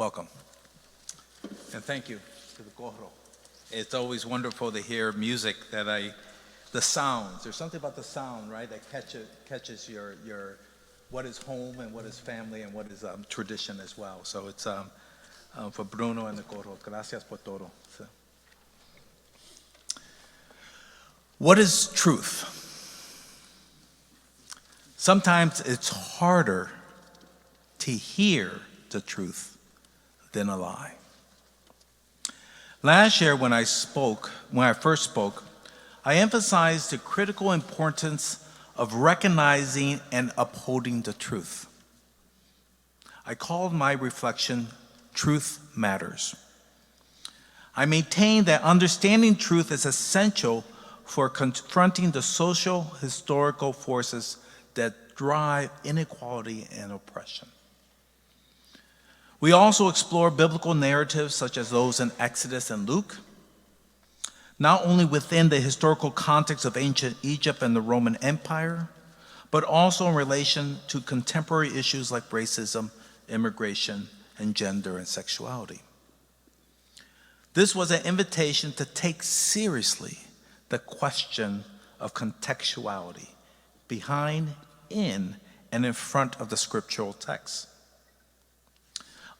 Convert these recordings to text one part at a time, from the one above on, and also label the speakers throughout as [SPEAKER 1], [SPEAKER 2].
[SPEAKER 1] Welcome. And thank you to the Coro. It's always wonderful to hear music the sounds. There's something about the sound, right, that catches your what is home and what is family and what is tradition as well. So it's for Bruno and the Coro. Gracias por todo. So. What is truth? Sometimes it's harder to hear the truth than a lie. Last year when I first spoke, I emphasized the critical importance of recognizing and upholding the truth. I called my reflection, Truth Matters. I maintain that understanding truth is essential for confronting the social, historical forces that drive inequality and oppression. We also explore biblical narratives such as those in Exodus and Luke, not only within the historical context of ancient Egypt and the Roman Empire, but also in relation to contemporary issues like racism, immigration, and gender and sexuality. This was an invitation to take seriously the question of contextuality behind, in, and in front of the scriptural text.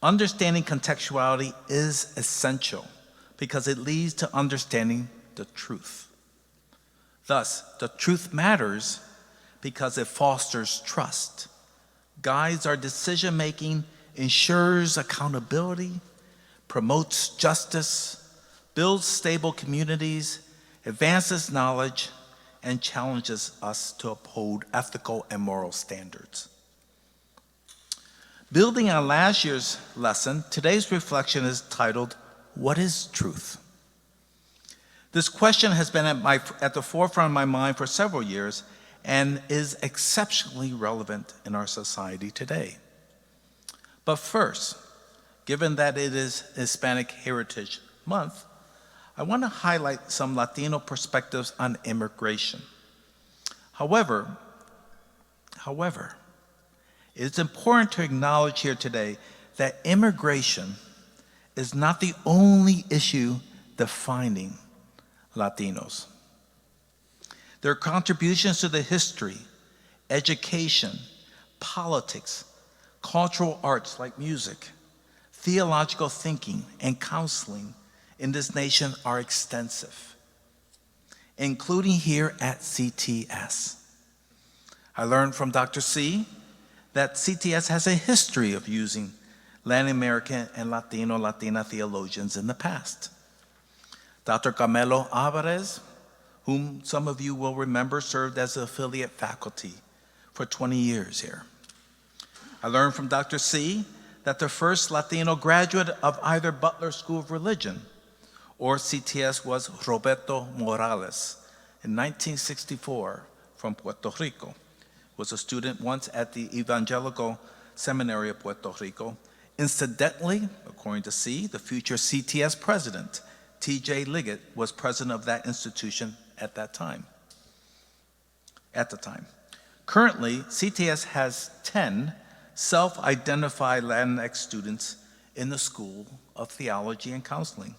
[SPEAKER 1] Understanding contextuality is essential because it leads to understanding the truth. Thus, the truth matters because it fosters trust, guides our decision-making, ensures accountability, promotes justice, builds stable communities, advances knowledge, and challenges us to uphold ethical and moral standards. Building on last year's lesson, today's reflection is titled, What is Truth? This question has been at the forefront of my mind for several years and is exceptionally relevant in our society today. But first, given that it is Hispanic Heritage Month, I want to highlight some Latino perspectives on immigration. However, it's important to acknowledge here today that immigration is not the only issue defining Latinos. Their contributions to the history, education, politics, cultural arts like music, theological thinking, and counseling in this nation are extensive, including here at CTS. I learned from Dr. C that CTS has a history of using Latin American and Latina theologians in the past. Dr. Carmelo Alvarez, whom some of you will remember, served as affiliate faculty for 20 years here. I learned from Dr. C that the first Latino graduate of either Butler School of Religion or CTS was Roberto Morales in 1964 from Puerto Rico. Was a student once at the Evangelical Seminary of Puerto Rico. Incidentally, according to C, the future CTS president, T.J. Liggett, was president of that institution at the time. Currently, CTS has 10 self-identified Latinx students in the School of Theology and Counseling,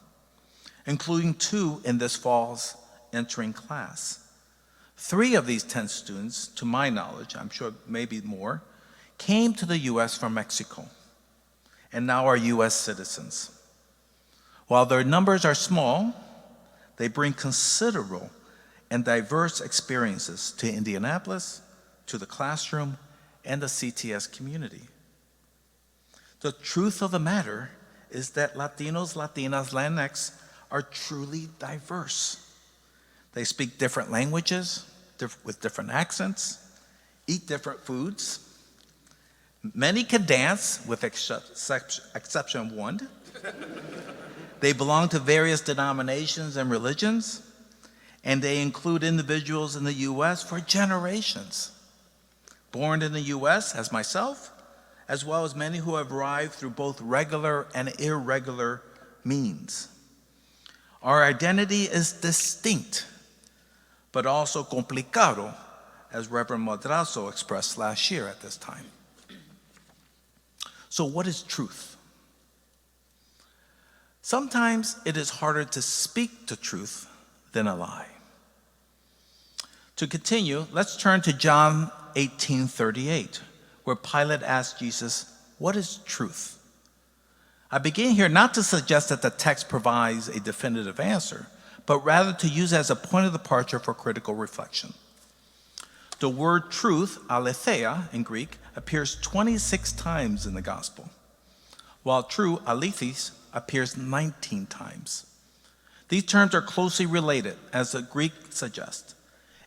[SPEAKER 1] including 2 in this fall's entering class. 3 of these 10 students, to my knowledge, I'm sure maybe more, came to the U.S. from Mexico and now are U.S. citizens. While their numbers are small, they bring considerable and diverse experiences to Indianapolis, to the classroom, and the CTS community. The truth of the matter is that Latinos, Latinas, Latinx are truly diverse. They speak different languages with different accents, eat different foods. Many can dance, with exception of one. They belong to various denominations and religions, and they include individuals in the U.S. for generations. Born in the U.S. as myself, as well as many who have arrived through both regular and irregular means. Our identity is distinct, but also complicado, as Reverend Madrazo expressed last year at this time. So what is truth? Sometimes it is harder to speak the truth than a lie. To continue, let's turn to John 18:38, where Pilate asked Jesus, "What is truth?" I begin here not to suggest that the text provides a definitive answer, but rather to use it as a point of departure for critical reflection. The word truth, aletheia in Greek, appears 26 times in the gospel, while true, alethis, appears 19 times. These terms are closely related, as the Greek suggests.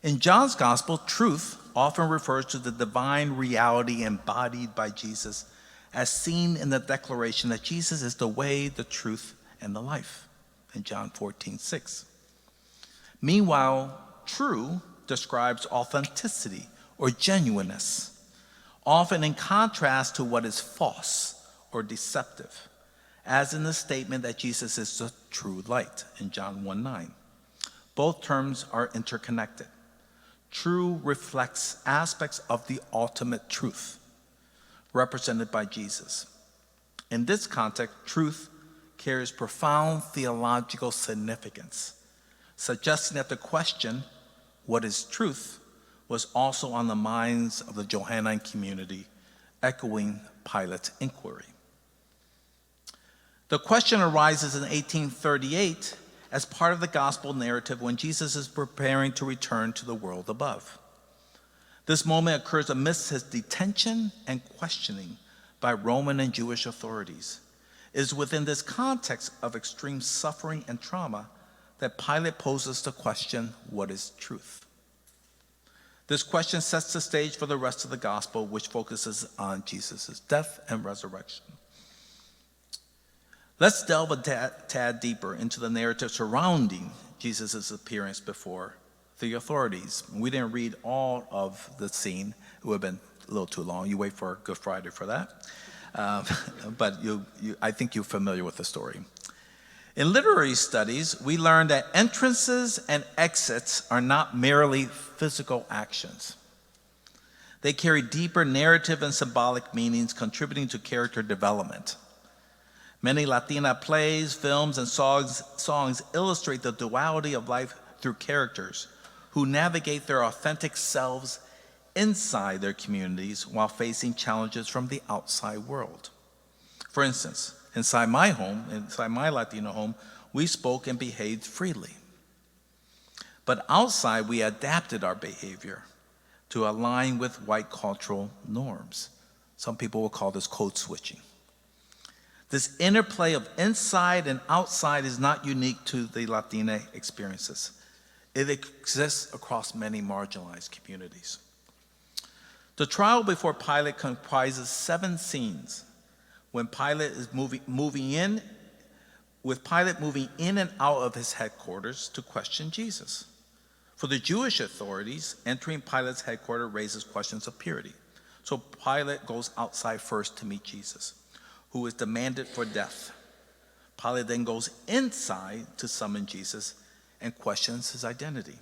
[SPEAKER 1] In John's gospel, truth often refers to the divine reality embodied by Jesus, as seen in the declaration that Jesus is the way, the truth, and the life in John 14:6. Meanwhile, true describes authenticity or genuineness, often in contrast to what is false or deceptive, as in the statement that Jesus is the true light in John 1:9. Both terms are interconnected. True reflects aspects of the ultimate truth represented by Jesus. In this context, truth carries profound theological significance, suggesting that the question, "What is truth?" was also on the minds of the Johannine community, echoing Pilate's inquiry. The question arises in 1838 as part of the gospel narrative when Jesus is preparing to return to the world above. This moment occurs amidst his detention and questioning by Roman and Jewish authorities. It is within this context of extreme suffering and trauma that Pilate poses the question, "What is truth?" This question sets the stage for the rest of the gospel, which focuses on Jesus' death and resurrection. Let's delve a tad deeper into the narrative surrounding Jesus' appearance before the authorities. We didn't read all of the scene. It would have been a little too long. You wait for Good Friday for that. But I think you're familiar with the story. In literary studies, we learned that entrances and exits are not merely physical actions. They carry deeper narrative and symbolic meanings, contributing to character development. Many Latina plays, films, and songs illustrate the duality of life through characters who navigate their authentic selves inside their communities while facing challenges from the outside world. For instance, inside my Latino home, we spoke and behaved freely. But outside, we adapted our behavior to align with white cultural norms. Some people will call this code switching. This interplay of inside and outside is not unique to the Latina experiences. It exists across many marginalized communities. The trial before Pilate comprises 7 scenes when Pilate is moving in and out of his headquarters to question Jesus. For the Jewish authorities, entering Pilate's headquarters raises questions of purity. So Pilate goes outside first to meet Jesus, who is demanded for death. Pilate then goes inside to summon Jesus and questions his identity.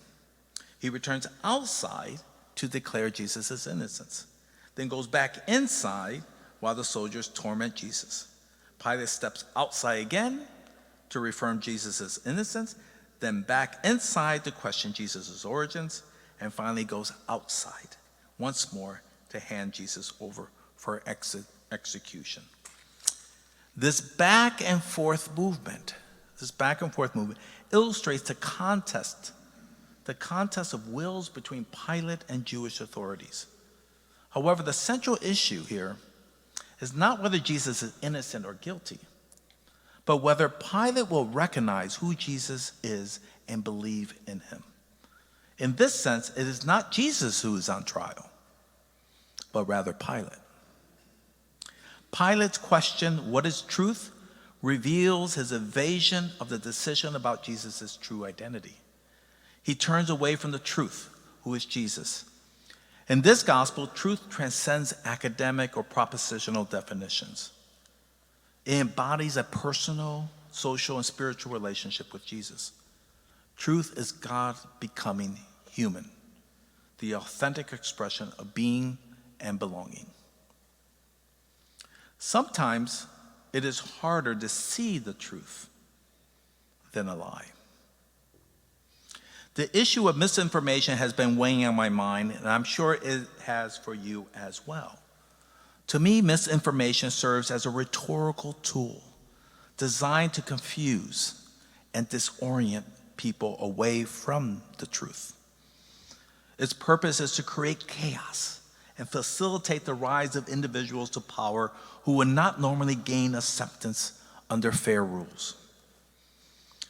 [SPEAKER 1] He returns outside to declare Jesus' innocence, then goes back inside while the soldiers torment Jesus. Pilate steps outside again to reaffirm Jesus' innocence, then back inside to question Jesus' origins, and finally goes outside once more to hand Jesus over for execution. This back and forth movement illustrates the contest of wills between Pilate and Jewish authorities. However, the central issue here is not whether Jesus is innocent or guilty, but whether Pilate will recognize who Jesus is and believe in him. In this sense, it is not Jesus who is on trial, but rather Pilate. Pilate's question, "What is truth?" reveals his evasion of the decision about Jesus' true identity. He turns away from the truth, who is Jesus. In this gospel, truth transcends academic or propositional definitions. It embodies a personal, social, and spiritual relationship with Jesus. Truth is God becoming human, the authentic expression of being and belonging. Sometimes it is harder to see the truth than a lie. The issue of misinformation has been weighing on my mind, and I'm sure it has for you as well. To me, misinformation serves as a rhetorical tool designed to confuse and disorient people away from the truth. Its purpose is to create chaos and facilitate the rise of individuals to power who would not normally gain acceptance under fair rules.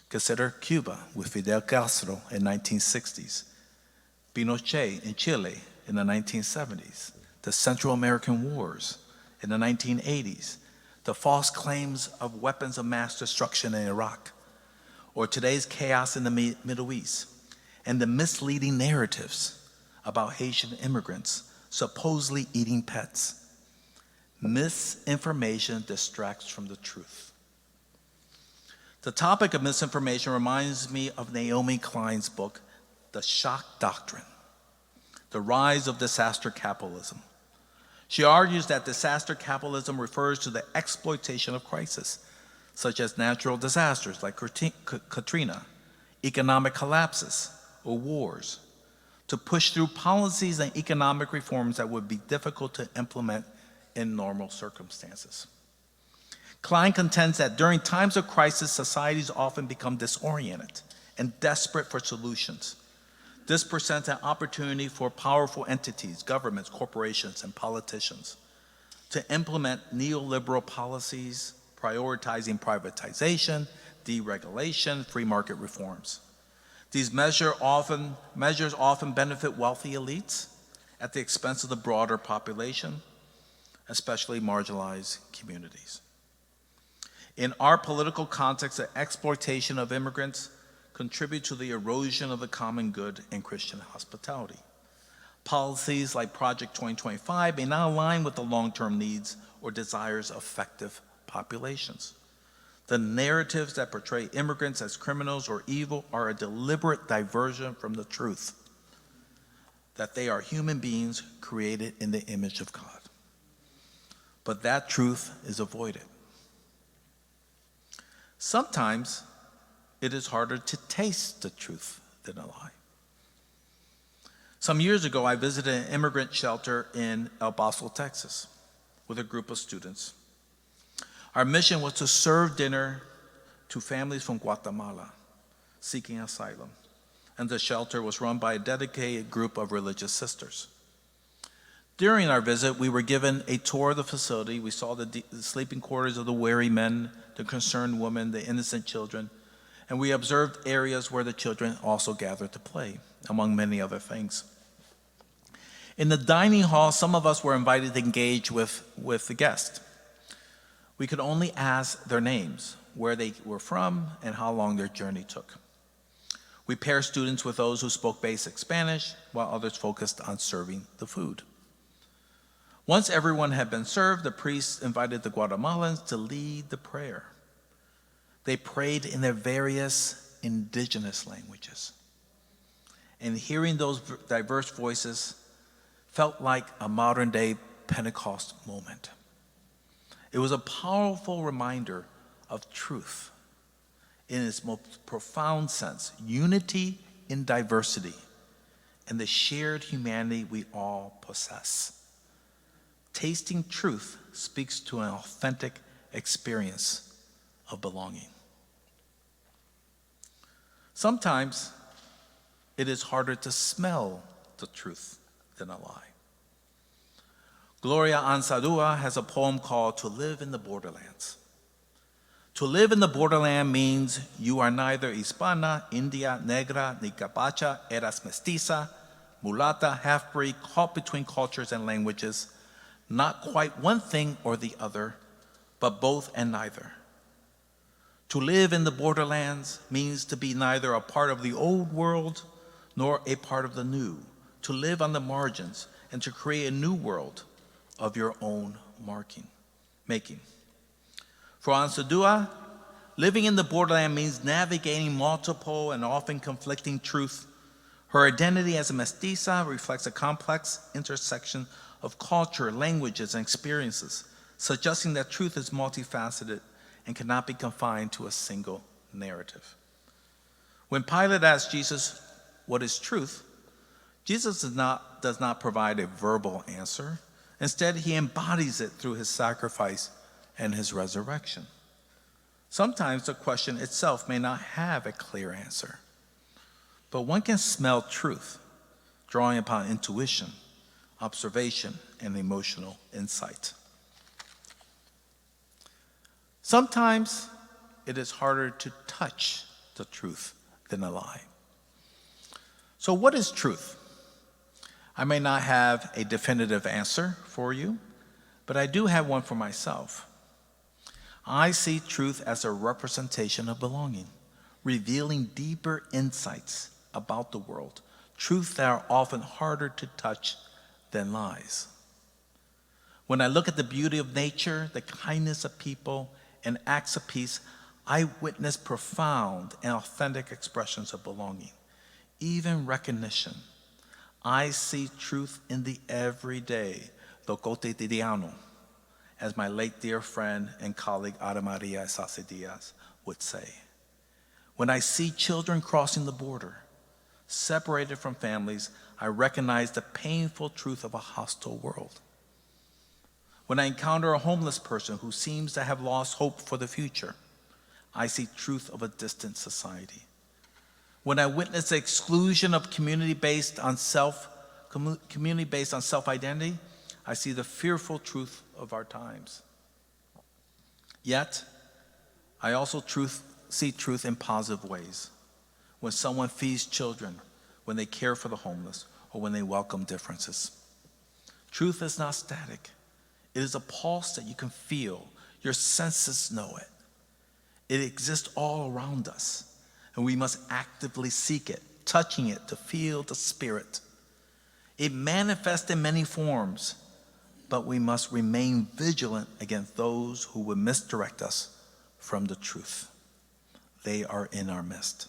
[SPEAKER 1] Consider Cuba with Fidel Castro in the 1960s, Pinochet in Chile in the 1970s, the Central American Wars in the 1980s, the false claims of weapons of mass destruction in Iraq, or today's chaos in the Middle East, and the misleading narratives about Haitian immigrants supposedly eating pets. Misinformation distracts from the truth. The topic of misinformation reminds me of Naomi Klein's book, The Shock Doctrine, The Rise of Disaster Capitalism. She argues that disaster capitalism refers to the exploitation of crisis, such as natural disasters like Katrina, economic collapses, or wars, to push through policies and economic reforms that would be difficult to implement in normal circumstances. Klein contends that during times of crisis, societies often become disoriented and desperate for solutions. This presents an opportunity for powerful entities, governments, corporations, and politicians to implement neoliberal policies, prioritizing privatization, deregulation, free market reforms. These measures often benefit wealthy elites at the expense of the broader population, especially marginalized communities. In our political context, the exploitation of immigrants contribute to the erosion of the common good and Christian hospitality. Policies like Project 2025 may not align with the long-term needs or desires of affected populations. The narratives that portray immigrants as criminals or evil are a deliberate diversion from the truth that they are human beings created in the image of God. But that truth is avoided. Sometimes it is harder to taste the truth than a lie. Some years ago, I visited an immigrant shelter in El Paso, Texas, with a group of students. Our mission was to serve dinner to families from Guatemala seeking asylum, and the shelter was run by a dedicated group of religious sisters. During our visit, we were given a tour of the facility. We saw the sleeping quarters of the weary men, the concerned women, the innocent children, and we observed areas where the children also gathered to play, among many other things. In the dining hall, some of us were invited to engage with the guests. We could only ask their names, where they were from, and how long their journey took. We paired students with those who spoke basic Spanish, while others focused on serving the food. Once everyone had been served, the priest invited the Guatemalans to lead the prayer. They prayed in their various indigenous languages. And hearing those diverse voices felt like a modern-day Pentecost moment. It was a powerful reminder of truth in its most profound sense, unity in diversity, and the shared humanity we all possess. Tasting truth speaks to an authentic experience of belonging. Sometimes it is harder to smell the truth than a lie. Gloria Anzaldúa has a poem called To Live in the Borderlands. To live in the borderland means you are neither hispana, india, negra, ni capacha, eras mestiza, mulata, half-breed, caught between cultures and languages, not quite one thing or the other, but both and neither. To live in the borderlands means to be neither a part of the old world nor a part of the new, to live on the margins and to create a new world of your own making. For Anzaldúa, living in the borderland means navigating multiple and often conflicting truth. Her identity as a mestiza reflects a complex intersection of culture, languages, and experiences, suggesting that truth is multifaceted and cannot be confined to a single narrative. When Pilate asked Jesus, "What is truth?" Jesus does not provide a verbal answer. Instead, he embodies it through his sacrifice and his resurrection. Sometimes the question itself may not have a clear answer, but one can smell truth, drawing upon intuition, observation, and emotional insight. Sometimes it is harder to touch the truth than a lie. So what is truth? I may not have a definitive answer for you, but I do have one for myself. I see truth as a representation of belonging, revealing deeper insights about the world, truths that are often harder to touch than lies. When I look at the beauty of nature, the kindness of people, and acts of peace, I witness profound and authentic expressions of belonging, even recognition. I see truth in the everyday, lo cotidiano, as my late dear friend and colleague Ada Maria Sase Diaz would say. When I see children crossing the border, separated from families, I recognize the painful truth of a hostile world. When I encounter a homeless person who seems to have lost hope for the future, I see truth of a distant society. When I witness the exclusion of community based on self-identity, I see the fearful truth of our times. Yet, I also see truth in positive ways. When someone feeds children, when they care for the homeless, or when they welcome differences. Truth is not static. It is a pulse that you can feel. Your senses know it. It exists all around us, and we must actively seek it, touching it to feel the spirit. It manifests in many forms, but we must remain vigilant against those who would misdirect us from the truth. They are in our midst.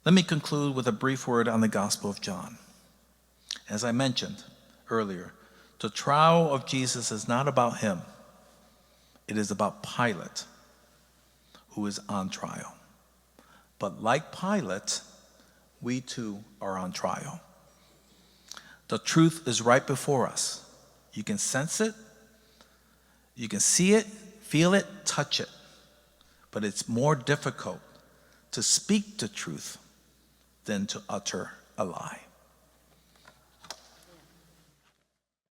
[SPEAKER 1] Let me conclude with a brief word on the Gospel of John. As I mentioned earlier, the trial of Jesus is not about him. It is about Pilate, who is on trial. But like Pilate, we too are on trial. The truth is right before us. You can sense it, you can see it, feel it, touch it. But it's more difficult to speak the truth than to utter a lie.